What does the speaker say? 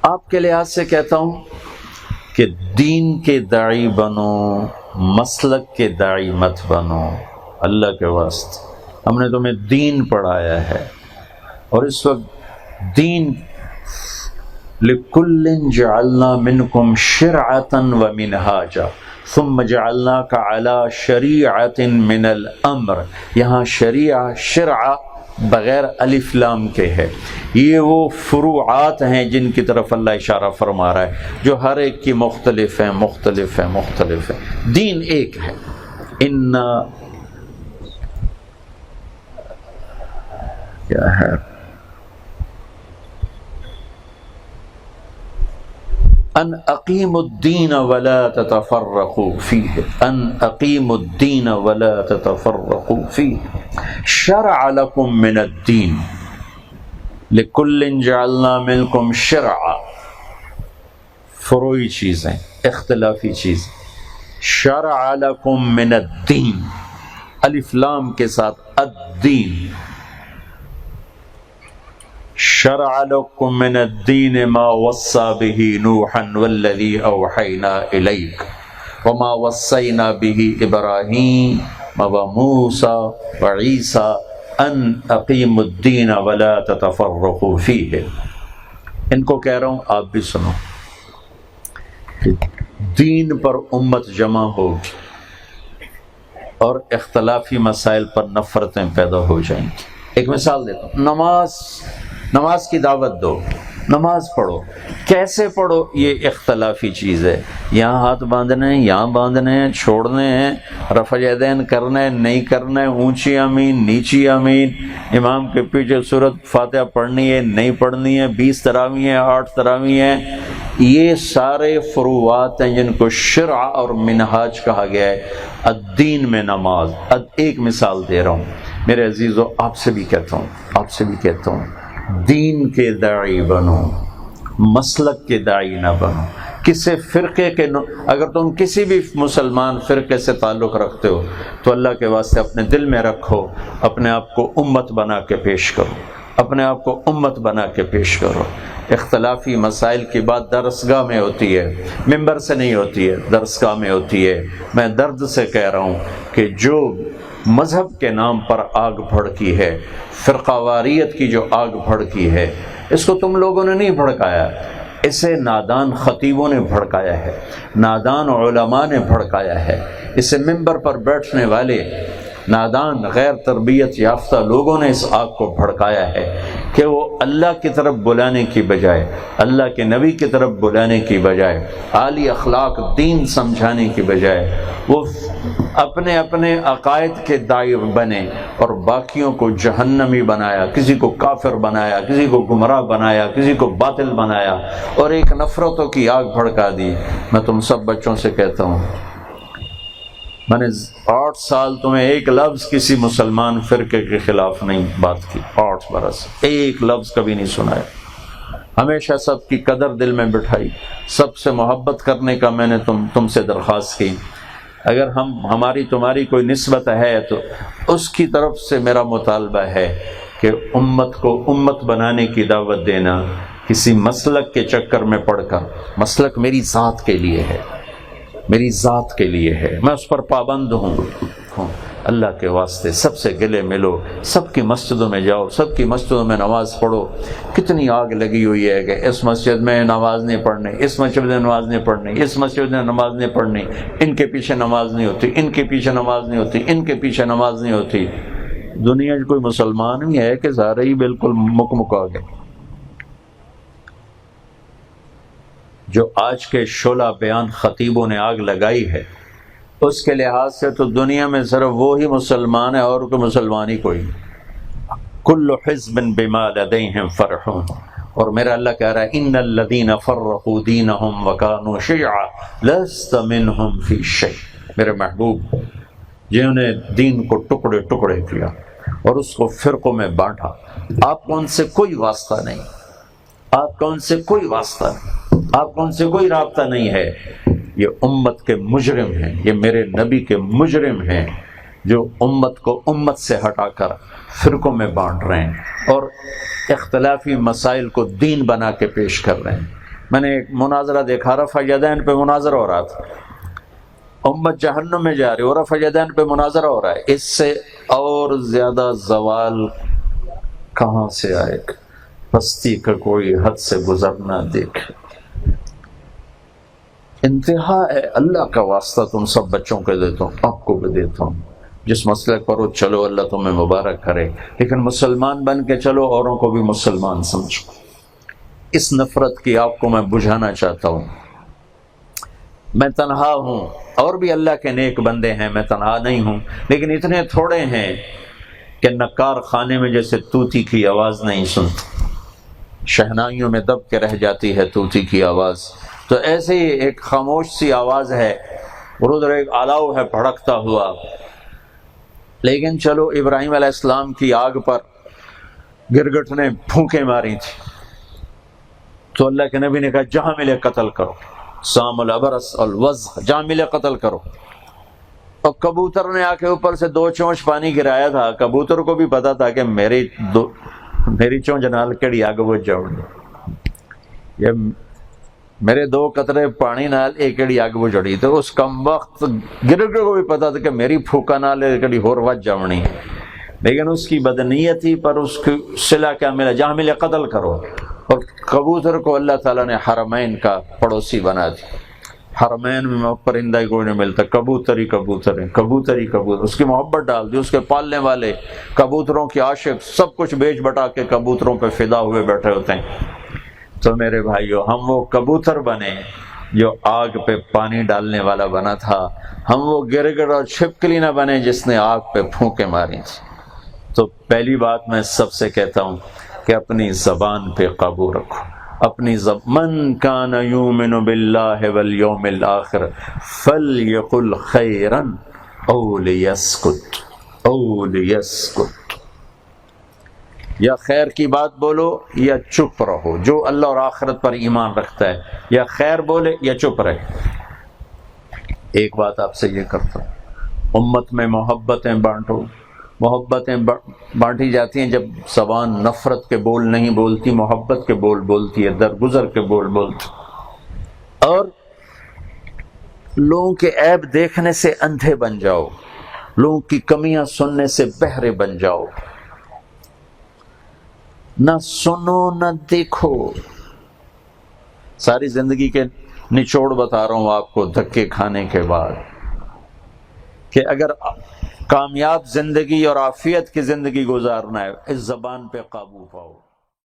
آپ کے لحاظ سے کہتا ہوں کہ دین کے داعی بنو، مسلک کے داعی مت بنو۔ اللہ کے واسطے ہم نے تمہیں دین پڑھایا ہے، اور اس وقت دین لِكُلٍّ جَعَلْنَا مِنْكُمْ شِرْعَةً وَمِنْهَاجًا ثُمَّ جَعَلْنَاكَ عَلَى شَرِيعَةٍ مِنَ الْأَمْرِ۔ یہاں شرع بغیر الف لام کے ہے، یہ وہ فروعات ہیں جن کی طرف اللہ اشارہ فرما رہا ہے، جو ہر ایک کی مختلف ہیں مختلف ہیں مختلف ہیں، دین ایک ہے۔ کیا ہے ان اقیموا الدین ولا تتفرقوا فیہ، ان اقیموا الدین ولا تتفرقوا فیہ، شرع لکم من الدین لکل جعلنا منکم شرعا، فروعی چیزیں، اختلافی چیزیں، شرع لکم من الدین، الف لام کے ساتھ الدین، شرع لکم من الدین ما وصى به نوحا والذی اوحینا الیک وما وصینا به ابراہیم وموسى وعیسیٰ ان اقیموا الدین ولا تتفرقوا فیہ۔ ان کو کہہ رہا ہوں، آپ بھی سنو کہ دین پر امت جمع ہوگی اور اختلافی مسائل پر نفرتیں پیدا ہو جائیں گی۔ ایک مثال دیتا ہوں، نماز کی دعوت دو، نماز پڑھو، کیسے پڑھو یہ اختلافی چیز ہے، یہاں ہاتھ باندھنے ہیں، یہاں باندھنے ہیں، چھوڑنے ہیں، رفع یدین کرنا ہے نہیں کرنا ہے، اونچی آمین نیچی آمین، امام کے پیچھے سورۃ فاتحہ پڑھنی ہے نہیں پڑھنی ہے، 20 تراویح ہیں 8 تراویح ہیں، یہ سارے فروعات ہیں جن کو شرع اور منہاج کہا گیا ہے۔ الدین میں نماز، ایک مثال دے رہا ہوں میرے عزیزو، آپ سے بھی کہتا ہوں دین کے داعی بنو، مسلک کے داعی نہ بنو۔ کسی فرقے کے اگر تم کسی بھی مسلمان فرقے سے تعلق رکھتے ہو تو اللہ کے واسطے اپنے دل میں رکھو، اپنے آپ کو امت بنا کے پیش کرو، اپنے آپ کو امت بنا کے پیش کرو۔ اختلافی مسائل کی بات درسگاہ میں ہوتی ہے، ممبر سے نہیں ہوتی ہے، درسگاہ میں ہوتی ہے۔ میں درد سے کہہ رہا ہوں کہ جو مذہب کے نام پر آگ بھڑکی ہے، فرقہ واریت کی جو آگ بھڑکی ہے، اس کو تم لوگوں نے نہیں بھڑکایا، اسے نادان خطیبوں نے بھڑکایا ہے، نادان علماء نے بھڑکایا ہے، اسے ممبر پر بیٹھنے والے نادان غیر تربیت یافتہ لوگوں نے اس آگ کو بھڑکایا ہے کہ وہ اللہ کی طرف بلانے کی بجائے، اللہ کے نبی کی طرف بلانے کی بجائے، عالی اخلاق دین سمجھانے کی بجائے وہ اپنے اپنے عقائد کے داعی بنے اور باقیوں کو جہنمی بنایا، کسی کو کافر بنایا، کسی کو گمراہ بنایا، کسی کو باطل بنایا اور ایک نفرتوں کی آگ بھڑکا دی۔ میں تم سب بچوں سے کہتا ہوں، میں نے 8 سال تمہیں ایک لفظ کسی مسلمان فرقے کے خلاف نہیں بات کی، 8 برس ایک لفظ کبھی نہیں سنایا، ہمیشہ سب کی قدر دل میں بٹھائی، سب سے محبت کرنے کا میں نے تم سے درخواست کی۔ اگر ہماری تمہاری کوئی نسبت ہے تو اس کی طرف سے میرا مطالبہ ہے کہ امت کو امت بنانے کی دعوت دینا، کسی مسلک کے چکر میں پڑھ کر، مسلک میری ذات کے لیے ہے، میری ذات کے لیے ہے، میں اس پر پابند ہوں، اللہ کے واسطے سب سے گلے ملو، سب کی مسجدوں میں جاؤ، سب کی مسجدوں میں نماز پڑھو۔ کتنی آگ لگی ہوئی ہے کہ اس مسجد میں نماز نہیں پڑھنی، اس مسجد میں نماز نہیں پڑھنی، اس مسجد میں نماز نہیں پڑھنی، ان کے پیچھے نماز نہیں ہوتی، ان کے پیچھے نماز نہیں ہوتی، ان کے پیچھے نماز نہیں ہوتی۔ دنیا میں کوئی مسلمان ہی ہے کہ سارے ہی بالکل مکمک آ گئے؟ جو آج کے شعلہ بیان خطیبوں نے آگ لگائی ہے، اس کے لحاظ سے تو دنیا میں صرف وہی مسلمان ہے اور کوئی مسلمان ہی کوئی نہیں۔ کل حزب بما لدیہم فرحون، اور میرا اللہ کہہ رہا ہے ان الذین فرقوا دینہم وکانوا شیعا لست منہم فی شیء۔ میرے محبوب، جنہوں نے دین کو ٹکڑے ٹکڑے کیا اور اس کو فرقوں میں بانٹا، آپ کو ان سے کوئی واسطہ نہیں، آپ کا ان سے کوئی واسطہ نہیں، آپ کا ان سے کوئی رابطہ نہیں ہے۔ یہ امت کے مجرم ہیں، یہ میرے نبی کے مجرم ہیں جو امت کو امت سے ہٹا کر فرقوں میں بانٹ رہے ہیں اور اختلافی مسائل کو دین بنا کے پیش کر رہے ہیں۔ میں نے ایک مناظرہ دیکھا، رفع یدین پہ مناظرہ ہو رہا تھا، امت جہنم میں جا رہی اور رفع یدین پہ مناظرہ ہو رہا ہے، اس سے اور زیادہ زوال کہاں سے آئے گا؟ پستی کا کوئی حد سے گزرنا دیکھے، انتہا ہے۔ اللہ کا واسطہ تم سب بچوں کے دیتا ہوں، آپ کو بھی دیتا ہوں، جس مسئلے کرو چلو اللہ تمہیں مبارک کرے، لیکن مسلمان بن کے چلو، اوروں کو بھی مسلمان سمجھو۔ اس نفرت کی آپ کو میں بجھانا چاہتا ہوں۔ میں تنہا ہوں، اور بھی اللہ کے نیک بندے ہیں، میں تنہا نہیں ہوں، لیکن اتنے تھوڑے ہیں کہ نکار خانے میں جیسے طوطی کی آواز نہیں سنتے، شہنائیوں میں دب کے رہ جاتی ہے طوطی کی آواز، تو ایسے ہی ایک خاموش سی آواز ہے، اور ادھر ایک الاؤ ہے بھڑکتا ہوا۔ لیکن چلو ابراہیم علیہ السلام کی آگ پر گرگٹ نے پھونکے ماری تھی، تو اللہ کے نبی نے کہا جہاں ملے قتل کرو، سام الابرس الوضح، جہاں ملے قتل کرو۔ اور کبوتر نے آ کے اوپر سے 2 چونچ پانی گرایا تھا، کبوتر کو بھی پتا تھا کہ میری چونچ نال کیڑی آگ بجھ جاؤ، یہ میرے 2 قطرے پانی نال ایک کیڑی آگ بجھڑی، تو اس کم وقت گرگٹ کو بھی پتا تھا کہ میری پھوکا نال کیڑی ہور وج جاونی، لیکن اس کی بدنیتی پر اس کی صلہ کیا ملا، جہاں ملے قتل کرو۔ اور کبوتر کو اللہ تعالیٰ نے حرمین کا پڑوسی بنا دیا، حرمین میں پرندہ ہی کوئی نہیں ملتا، کبوتر ہی کبوتر ہیں، کبوتر ہی کبوتر، اس کی محبت ڈال دی، اس کے پالنے والے کبوتروں کے عاشق سب کچھ بیچ بٹا کے کبوتروں پہ فدا ہوئے بیٹھے ہوتے ہیں۔ تو میرے بھائیو، ہم وہ کبوتر بنے جو آگ پہ پانی ڈالنے والا بنا تھا، ہم وہ گرگٹ اور چھپکلی نہ بنے جس نے آگ پہ پھونکے ماری تھی۔ تو پہلی بات میں سب سے کہتا ہوں کہ اپنی زبان پہ قابو رکھو، اپنی من کان یؤمن باللہ والیوم الآخر فلیقل خیرا او لیسکت، یا خیر کی بات بولو یا چپ رہو۔ جو اللہ اور آخرت پر ایمان رکھتا ہے یا خیر بولے یا چپ رہے۔ ایک بات آپ سے یہ کرتا ہوں، امت میں محبتیں بانٹو، محبتیں بانٹی جاتی ہیں جب زبان نفرت کے بول نہیں بولتی، محبت کے بول بولتی ہے، درگزر کے بول بولتی، اور لوگوں کے عیب دیکھنے سے اندھے بن جاؤ، لوگوں کی کمیاں سننے سے بہرے بن جاؤ، نہ سنو نہ دیکھو۔ ساری زندگی کے نچوڑ بتا رہا ہوں آپ کو دھکے کھانے کے بعد، کہ اگر کامیاب زندگی اور عافیت کی زندگی گزارنا ہے، اس زبان پہ قابو پاؤ۔